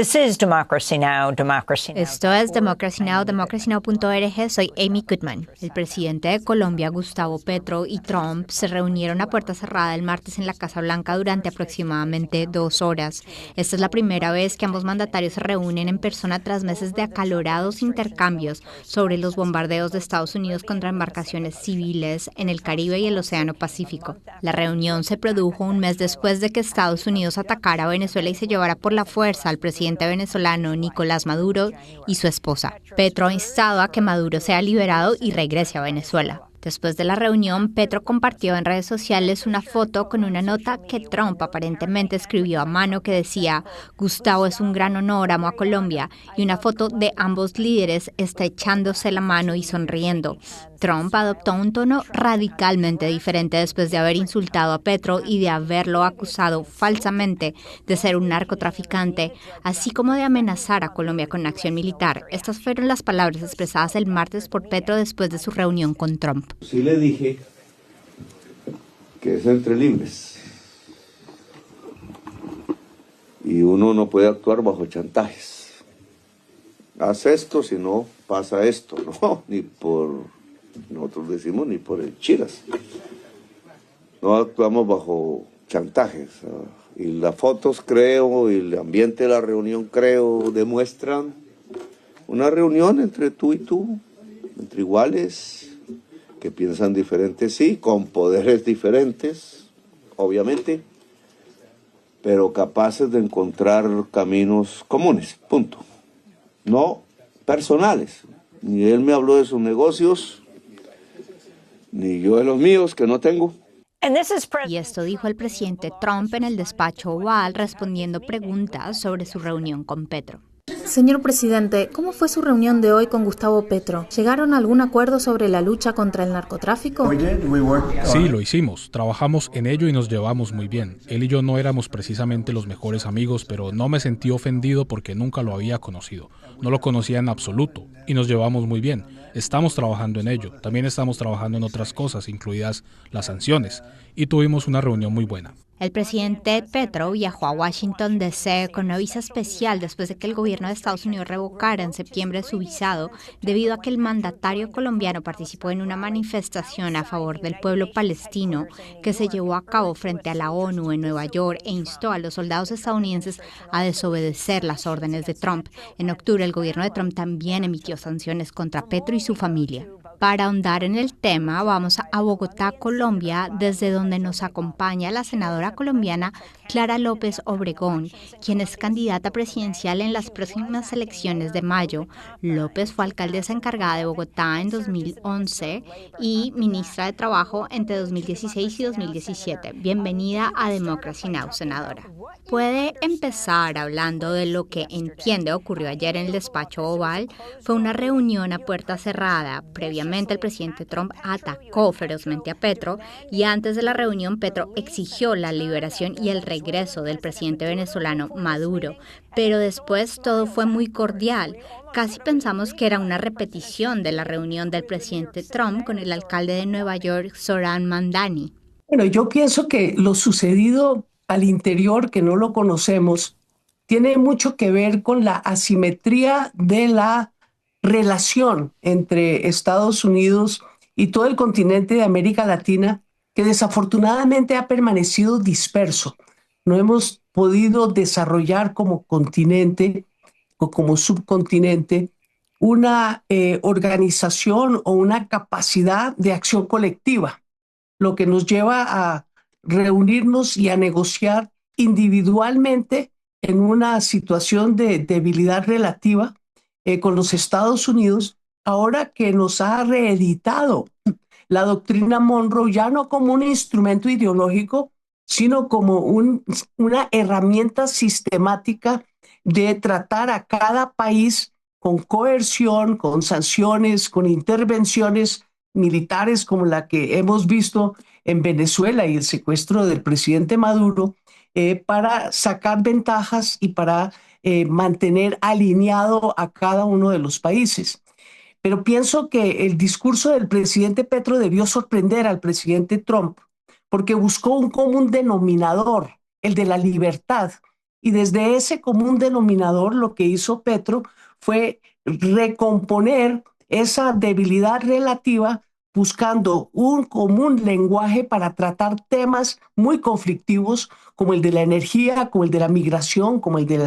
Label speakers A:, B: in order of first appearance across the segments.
A: This is Democracy Now!, Democracy Now!
B: Esto es Democracy Now!, democracynow.org. Soy Amy Goodman. El presidente de Colombia, Gustavo Petro, y Trump se reunieron a puerta cerrada el martes en la Casa Blanca durante aproximadamente 2 horas. Esta es la primera vez que ambos mandatarios se reúnen en persona tras meses de acalorados intercambios sobre los bombardeos de Estados Unidos contra embarcaciones civiles en el Caribe y el Océano Pacífico. La reunión se produjo un mes después de que Estados Unidos atacara a Venezuela y se llevara por la fuerza al presidente venezolano Nicolás Maduro y su esposa. Petro ha instado a que Maduro sea liberado y regrese a Venezuela. Después de la reunión, Petro compartió en redes sociales una foto con una nota que Trump aparentemente escribió a mano que decía: Gustavo, es un gran honor, amo a Colombia, y una foto de ambos líderes estrechándose la mano y sonriendo. Trump adoptó un tono radicalmente diferente después de haber insultado a Petro y de haberlo acusado falsamente de ser un narcotraficante, así como de amenazar a Colombia con acción militar. Estas fueron las palabras expresadas el martes por Petro después de su reunión con Trump.
C: Sí le dije que es entre libres y uno no puede actuar bajo chantajes. Haz esto, si no pasa esto, no, nosotros decimos ni por el chiras. No actuamos bajo chantajes. Y las fotos, creo, y el ambiente de la reunión, creo, demuestran una reunión entre tú y tú, entre iguales, que piensan diferentes, sí, con poderes diferentes, obviamente, pero capaces de encontrar caminos comunes, punto. No personales. Ni él me habló de sus negocios, ni yo de los míos, que no tengo.
B: Y esto dijo el presidente Trump en el despacho Oval, respondiendo preguntas sobre su reunión con Petro.
D: Señor presidente, ¿cómo fue su reunión de hoy con Gustavo Petro? ¿Llegaron a algún acuerdo sobre la lucha contra el narcotráfico?
E: Sí, lo hicimos. Trabajamos en ello y nos llevamos muy bien. Él y yo no éramos precisamente los mejores amigos, pero no me sentí ofendido porque nunca lo había conocido. No lo conocía en absoluto y nos llevamos muy bien. Estamos trabajando en ello. También estamos trabajando en otras cosas, incluidas las sanciones, y tuvimos una reunión muy buena.
B: El presidente Petro viajó a Washington, D.C. con una visa especial después de que el gobierno de Estados Unidos revocara en septiembre su visado debido a que el mandatario colombiano participó en una manifestación a favor del pueblo palestino que se llevó a cabo frente a la ONU en Nueva York e instó a los soldados estadounidenses a desobedecer las órdenes de Trump. En octubre, el gobierno de Trump también emitió sanciones contra Petro y su familia. Para ahondar en el tema, vamos a Bogotá, Colombia, desde donde nos acompaña la senadora colombiana Clara López Obregón, quien es candidata presidencial en las próximas elecciones de mayo. López fue alcaldesa encargada de Bogotá en 2011 y ministra de Trabajo entre 2016 y 2017. Bienvenida a Democracy Now!, senadora. Puede empezar hablando de lo que entiende ocurrió ayer en el despacho Oval. Fue una reunión a puerta cerrada. Previamente, el presidente Trump atacó ferozmente a Petro y antes de la reunión, Petro exigió la liberación y el regreso del presidente venezolano Maduro. Pero después todo fue muy cordial. Casi pensamos que era una repetición de la reunión del presidente Trump con el alcalde de Nueva York, Zohran Mamdani.
F: Bueno, yo pienso que lo sucedido al interior, que no lo conocemos, tiene mucho que ver con la asimetría de la relación entre Estados Unidos y todo el continente de América Latina, que desafortunadamente ha permanecido disperso. No hemos podido desarrollar como continente o como subcontinente una organización o una capacidad de acción colectiva, lo que nos lleva a reunirnos y a negociar individualmente en una situación de debilidad relativa con los Estados Unidos, ahora que nos ha reeditado la doctrina Monroe, ya no como un instrumento ideológico, sino como una herramienta sistemática de tratar a cada país con coerción, con sanciones, con intervenciones militares como la que hemos visto en Venezuela y el secuestro del presidente Maduro, para sacar ventajas y para mantener alineado a cada uno de los países. Pero pienso que el discurso del presidente Petro debió sorprender al presidente Trump porque buscó un común denominador, el de la libertad, Y desde ese común denominador lo que hizo Petro fue recomponer esa debilidad relativa buscando un común lenguaje para tratar temas muy conflictivos como el de la energía, como el de la migración, como el de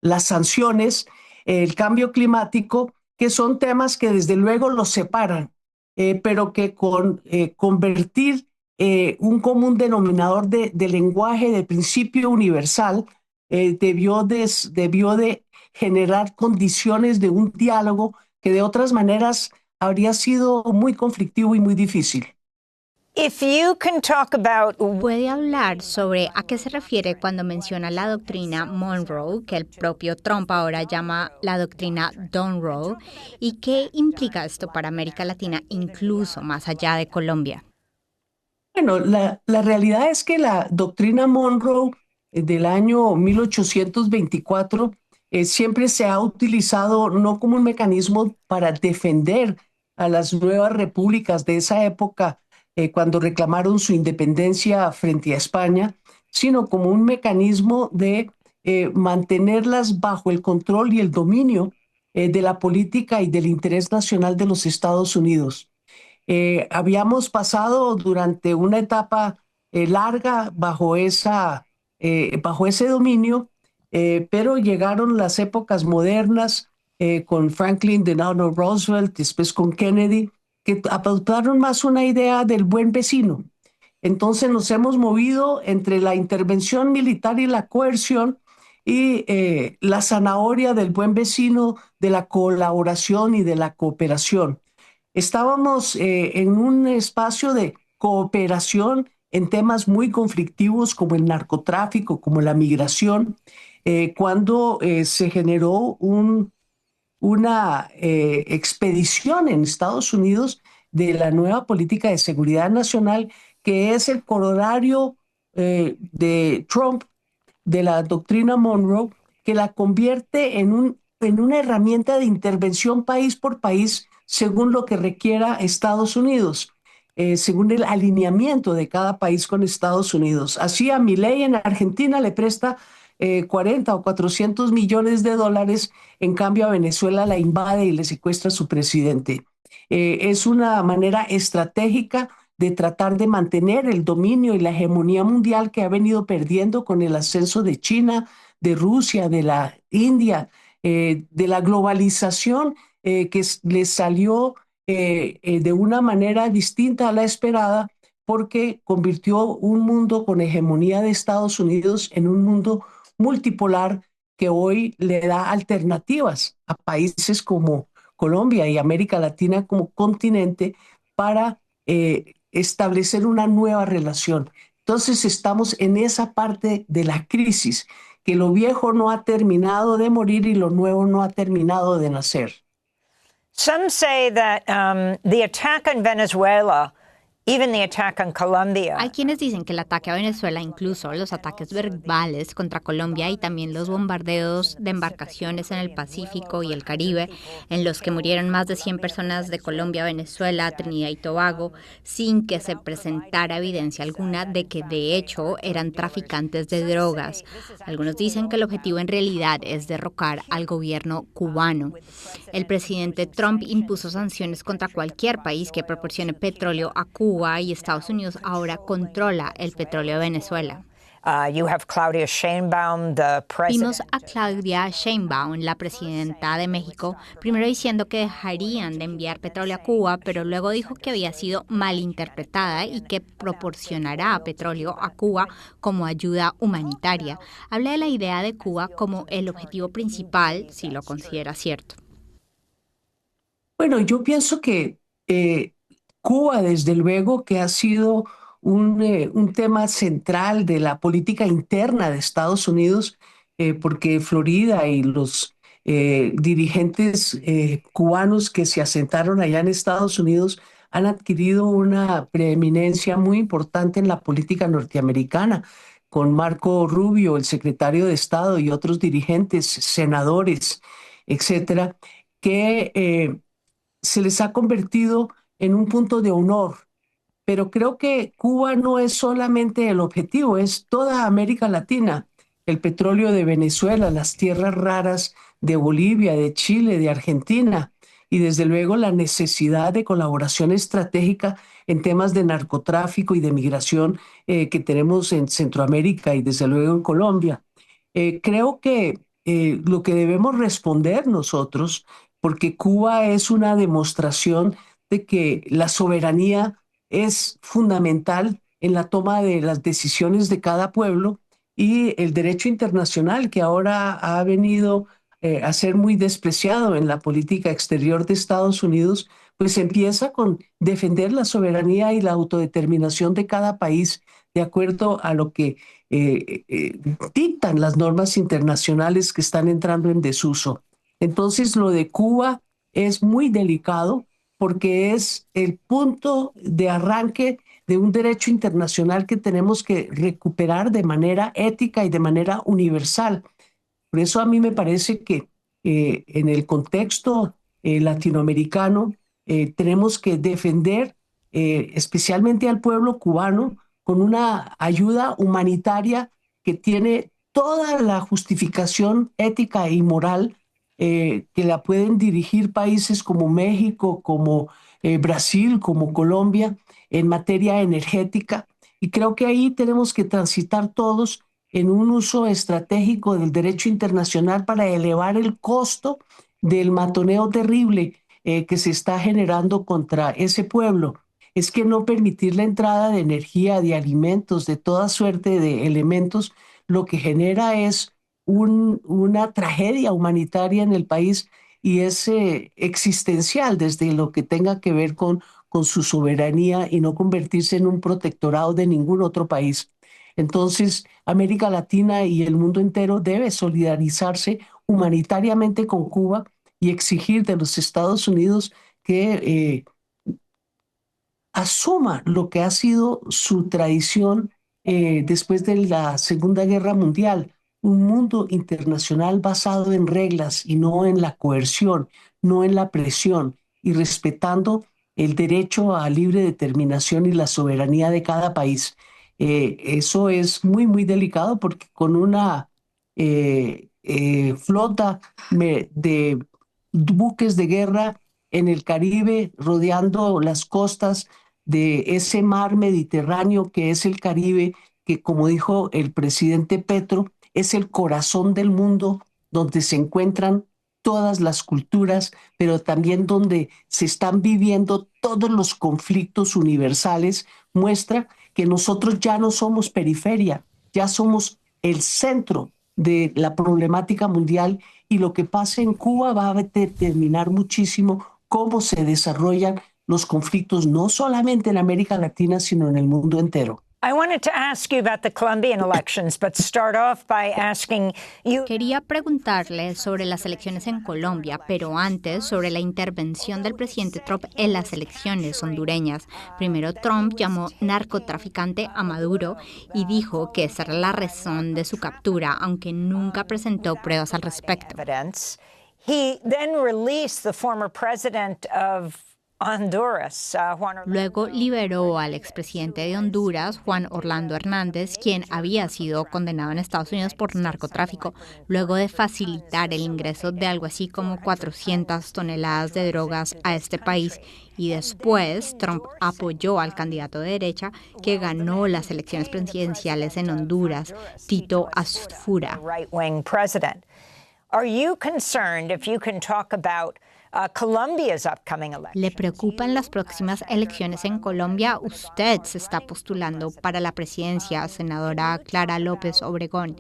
F: las sanciones, el cambio climático, que son temas que desde luego los separan, pero que con convertir un común denominador de lenguaje, de principio universal, debió de generar condiciones de un diálogo que de otras maneras habría sido muy conflictivo y muy difícil.
B: ¿Puede hablar sobre a qué se refiere cuando menciona la doctrina Monroe, que el propio Trump ahora llama la doctrina Dunroe, y qué implica esto para América Latina, incluso más allá de Colombia?
F: Bueno, la realidad es que la doctrina Monroe del año 1824 siempre se ha utilizado no como un mecanismo para defender a las nuevas repúblicas de esa época cuando reclamaron su independencia frente a España, sino como un mecanismo de mantenerlas bajo el control y el dominio de la política y del interés nacional de los Estados Unidos. Habíamos pasado durante una etapa larga bajo ese dominio, pero llegaron las épocas modernas con Franklin Delano Roosevelt, después con Kennedy, que adoptaron más una idea del buen vecino. Entonces nos hemos movido entre la intervención militar y la coerción y la zanahoria del buen vecino, de la colaboración y de la cooperación. Estábamos en un espacio de cooperación en temas muy conflictivos como el narcotráfico, como la migración, cuando se generó una expedición en Estados Unidos de la nueva política de seguridad nacional, que es el corolario de Trump, de la doctrina Monroe, que la convierte en una herramienta de intervención país por país según lo que requiera Estados Unidos, según el alineamiento de cada país con Estados Unidos. Así a Milei en Argentina le presta 40 o 400 millones de dólares, en cambio a Venezuela la invade y le secuestra a su presidente. Es una manera estratégica de tratar de mantener el dominio y la hegemonía mundial que ha venido perdiendo con el ascenso de China, de Rusia, de la India, de la globalización que les salió de una manera distinta a la esperada porque convirtió un mundo con hegemonía de Estados Unidos en un mundo multipolar que hoy le da alternativas a países como Colombia y América Latina como continente para establecer una nueva relación. Entonces estamos en esa parte de la crisis, que lo viejo no ha terminado de morir y lo nuevo no ha terminado de nacer.
A: Some say that the attack on Venezuela, even the attack on Colombia.
B: Hay quienes dicen que el ataque a Venezuela, incluso los ataques verbales contra Colombia y también los bombardeos de embarcaciones en el Pacífico y el Caribe, en los que murieron más de 100 personas de Colombia, Venezuela, Trinidad y Tobago, sin que se presentara evidencia alguna de que de hecho eran traficantes de drogas. Algunos dicen que el objetivo en realidad es derrocar al gobierno cubano. El presidente Trump impuso sanciones contra cualquier país que proporcione petróleo a Cuba y Estados Unidos ahora controla el petróleo de Venezuela. Vimos a Claudia Sheinbaum, la presidenta de México, primero diciendo que dejarían de enviar petróleo a Cuba, pero luego dijo que había sido malinterpretada y que proporcionará petróleo a Cuba como ayuda humanitaria. Habla de la idea de Cuba como el objetivo principal, si lo considera cierto.
F: Bueno, yo pienso que Cuba, desde luego, que ha sido un tema central de la política interna de Estados Unidos, porque Florida y los dirigentes cubanos que se asentaron allá en Estados Unidos han adquirido una preeminencia muy importante en la política norteamericana, con Marco Rubio, el secretario de Estado, y otros dirigentes, senadores, etcétera, que se les ha convertido en un punto de honor. Pero creo que Cuba no es solamente el objetivo, es toda América Latina. el petróleo de Venezuela, las tierras raras de Bolivia, de Chile, de Argentina, y desde luego la necesidad de colaboración estratégica en temas de narcotráfico y de migración que tenemos en Centroamérica y desde luego en Colombia. Creo que lo que debemos responder nosotros, porque Cuba es una demostración de que la soberanía es fundamental en la toma de las decisiones de cada pueblo y el derecho internacional que ahora ha venido a ser muy despreciado en la política exterior de Estados Unidos, pues empieza con defender la soberanía y la autodeterminación de cada país de acuerdo a lo que dictan las normas internacionales que están entrando en desuso. Entonces, lo de Cuba es muy delicado porque es el punto de arranque de un derecho internacional que tenemos que recuperar de manera ética y de manera universal. Por eso a mí me parece que en el contexto latinoamericano tenemos que defender especialmente al pueblo cubano con una ayuda humanitaria que tiene toda la justificación ética y moral que la pueden dirigir países como México, como Brasil, como Colombia, en materia energética. Y creo que ahí tenemos que transitar todos en un uso estratégico del derecho internacional para elevar el costo del matoneo terrible que se está generando contra ese pueblo. Es que no permitir la entrada de energía, de alimentos, de toda suerte de elementos, lo que genera es una tragedia humanitaria en el país y es existencial desde lo que tenga que ver con su soberanía y no convertirse en un protectorado de ningún otro país. Entonces, América Latina y el mundo entero debe solidarizarse humanitariamente con Cuba y exigir de los Estados Unidos que asuma lo que ha sido su tradición después de la Segunda Guerra Mundial, un mundo internacional basado en reglas y no en la coerción, no en la presión, y respetando el derecho a libre determinación y la soberanía de cada país. Eso es muy, muy delicado porque con una flota de buques de guerra en el Caribe, rodeando las costas de ese mar Mediterráneo que es el Caribe, que como dijo el presidente Petro, es el corazón del mundo donde se encuentran todas las culturas, pero también donde se están viviendo todos los conflictos universales, muestra que nosotros ya no somos periferia, ya somos el centro de la problemática mundial y lo que pasa en Cuba va a determinar muchísimo cómo se desarrollan los conflictos, no solamente en América Latina, sino en el mundo entero.
A: I wanted to ask you about the Colombian elections, but start off by asking you.
B: Quería preguntarle sobre las elecciones en Colombia, pero antes sobre la intervención del presidente Trump en las elecciones hondureñas. Primero, Trump llamó narcotraficante a Maduro y dijo que esa era la razón de su captura, aunque nunca presentó pruebas al respecto.
A: He then released the former president of Honduras,
B: Luego liberó al expresidente de Honduras, Juan Orlando Hernández, quien había sido condenado en Estados Unidos por narcotráfico, luego de facilitar el ingreso de algo así como 400 toneladas de drogas a este país. Y después, Trump apoyó al candidato de derecha que ganó las elecciones presidenciales en Honduras, Tito Asfura.
A: Are you concerned if you can talk about Colombia's upcoming election?
B: ¿Le preocupan las próximas elecciones en Colombia? Usted se está postulando para la presidencia, senadora Clara López Obregón.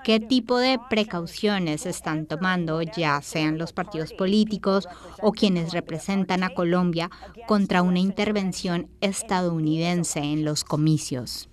B: ¿Qué tipo de precauciones están tomando, ya sean los partidos políticos o quienes representan a Colombia, contra una intervención estadounidense en los comicios?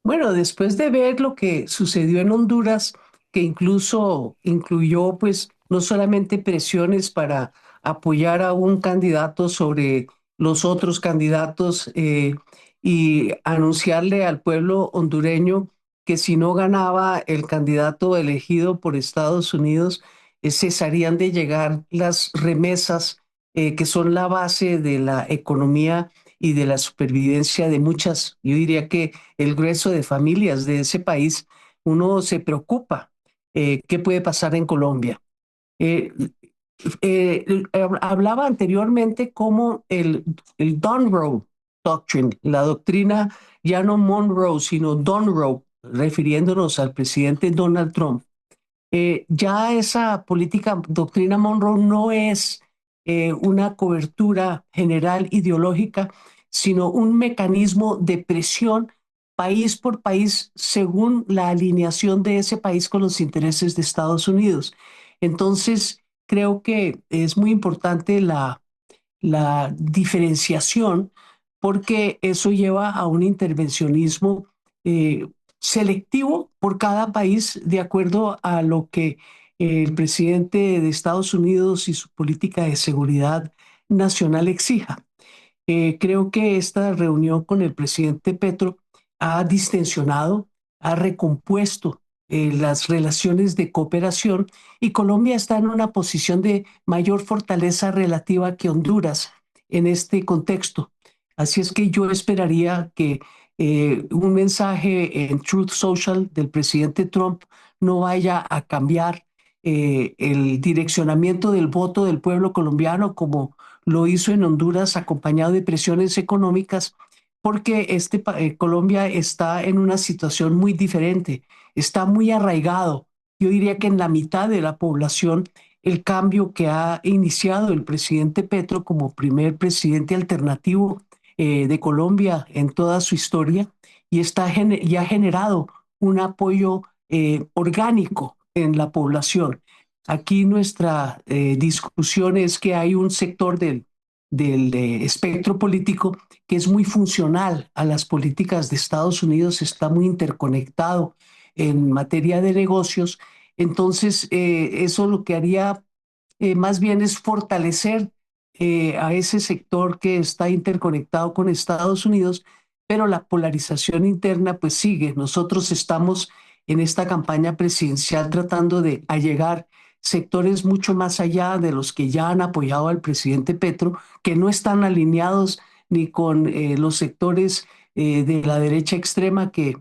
F: Bueno, después de ver lo que sucedió en Honduras, que incluso incluyó pues no solamente presiones para apoyar a un candidato sobre los otros candidatos y anunciarle al pueblo hondureño que si no ganaba el candidato elegido por Estados Unidos, cesarían de llegar las remesas que son la base de la economía y de la supervivencia de muchas, yo diría que el grueso de familias de ese país. uno se preocupa qué puede pasar en Colombia. Hablaba anteriormente como el Monroe Doctrine, la doctrina ya no Monroe, sino Monroe, refiriéndonos al presidente Donald Trump. Ya esa política, doctrina Monroe, no es una cobertura general ideológica, sino un mecanismo de presión país por país según la alineación de ese país con los intereses de Estados Unidos. Entonces, creo que es muy importante la diferenciación porque eso lleva a un intervencionismo eh, selectivo por cada país de acuerdo a lo que el presidente de Estados Unidos y su política de seguridad nacional exija. Creo que esta reunión con el presidente Petro ha distensionado, ha recompuesto las relaciones de cooperación y Colombia está en una posición de mayor fortaleza relativa que Honduras en este contexto. Así es que yo esperaría que un mensaje en Truth Social del presidente Trump no vaya a cambiar el direccionamiento del voto del pueblo colombiano como lo hizo en Honduras acompañado de presiones económicas, porque Colombia está en una situación muy diferente, está muy arraigado. Yo diría que en la mitad de la población el cambio que ha iniciado el presidente Petro como primer presidente alternativo de Colombia en toda su historia y ha generado un apoyo orgánico en la población. Aquí nuestra discusión es que hay un sector del espectro político que es muy funcional a las políticas de Estados Unidos, está muy interconectado en materia de negocios. Entonces, eso lo que haría más bien es fortalecer a ese sector que está interconectado con Estados Unidos, pero la polarización interna pues sigue. Nosotros estamos en esta campaña presidencial tratando de allegar sectores mucho más allá de los que ya han apoyado al presidente Petro, que no están alineados ni con los sectores de la derecha extrema que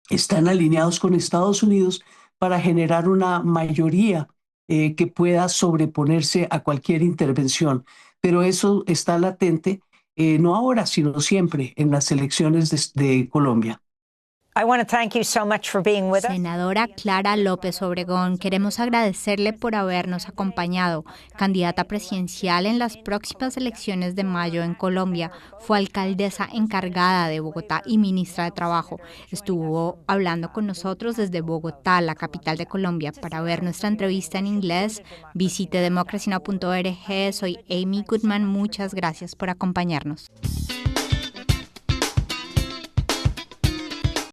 F: están alineados con Estados Unidos para generar una mayoría que pueda sobreponerse a cualquier intervención. Pero eso está latente, no ahora, sino siempre en las elecciones de Colombia.
A: I want to thank you so much for being with us.
B: Senadora Clara López Obregón, queremos agradecerle por habernos acompañado. Candidata presidencial en las próximas elecciones de mayo en Colombia, fue alcaldesa encargada de Bogotá y ministra de Trabajo. Estuvo hablando con nosotros desde Bogotá, la capital de Colombia. Para ver nuestra entrevista en inglés, visite democracynow.org. Soy Amy Goodman. Muchas gracias por acompañarnos.